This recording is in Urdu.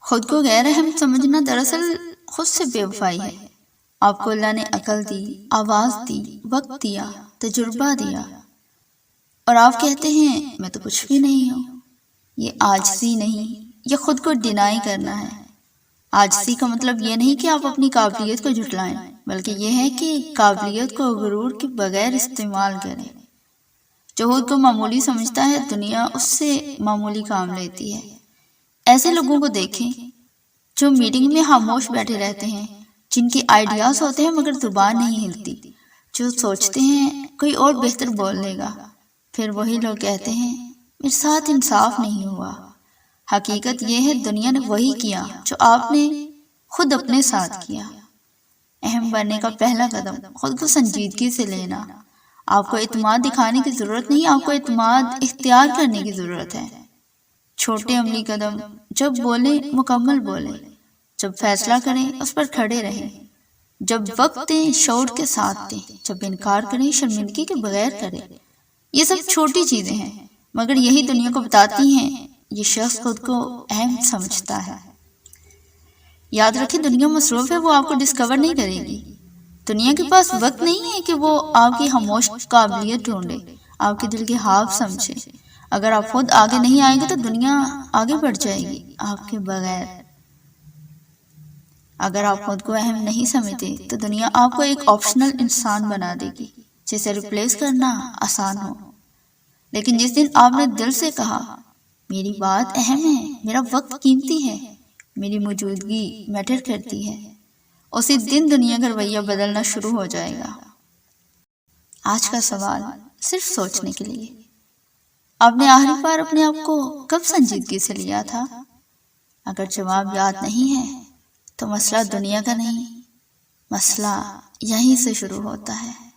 خود کو غیر اہم سمجھنا دراصل خود سے بے وفائی ہے۔ آپ کو اللہ نے عقل دی، آواز دی، وقت دیا، تجربہ دیا، اور آپ کہتے ہیں میں تو کچھ بھی نہیں ہوں۔ یہ عاجزی نہیں، یہ خود کو ڈینائی کرنا ہے۔ عاجزی کا مطلب یہ نہیں کہ آپ اپنی قابلیت کو جھٹلائیں، بلکہ یہ ہے کہ قابلیت کو غرور کے بغیر استعمال کریں۔ جو خود کو معمولی سمجھتا ہے، دنیا اس سے معمولی کام لیتی ہے۔ ایسے لوگوں کو دیکھیں جو میٹنگ میں خاموش بیٹھے رہتے ہیں، جن کی آئیڈیاز ہوتے ہیں مگر زبان نہیں ہلتی، جو سوچتے ہیں کوئی اور بہتر بول لے گا، پھر وہی لوگ کہتے ہیں میرے ساتھ انصاف نہیں ہوا۔ حقیقت یہ ہے دنیا نے وہی کیا جو آپ نے خود اپنے ساتھ کیا۔ اہم بننے کا پہلا قدم خود کو سنجیدگی سے لینا۔ آپ کو اعتماد دکھانے کی ضرورت نہیں، آپ کو اعتماد اختیار کرنے کی ضرورت ہے۔ چھوٹے عملی قدم، جب بولیں مکمل بولیں، جب فیصلہ کریں اس پر کھڑے رہیں، جب وقت دیں شعور کے ساتھ دیں، جب انکار کریں شرمندگی کے بغیر کریں۔ یہ سب چھوٹی چیزیں ہیں مگر یہی دنیا کو بتاتی ہیں یہ شخص خود کو اہم سمجھتا ہے۔ یاد رکھیں دنیا مصروف ہے، وہ آپ کو ڈسکور نہیں کرے گی۔ دنیا کے پاس وقت نہیں ہے کہ وہ آپ کی خاموش قابلیت ڈھونڈے، آپ کے دل کے خواب سمجھے۔ اگر آپ خود آگے نہیں آئیں گے تو دنیا آگے بڑھ جائے گی آپ کے بغیر۔ اگر آپ خود کو اہم نہیں سمجھتے تو دنیا آپ کو ایک آپشنل انسان بنا دے گی جسے ریپلیس کرنا آسان ہو۔ لیکن جس دن آپ نے دل سے کہا میری بات اہم ہے، میرا وقت قیمتی ہے، میری موجودگی میٹر کرتی ہے، اسی دن دنیا کا رویہ بدلنا شروع ہو جائے گا۔ آج کا سوال صرف سوچنے کے لیے، آپ نے آخری بار اپنے آپ کو کب سنجیدگی سے لیا تھا؟ اگر جواب یاد نہیں ہے تو مسئلہ دنیا کا نہیں، مسئلہ یہیں سے شروع ہوتا ہے۔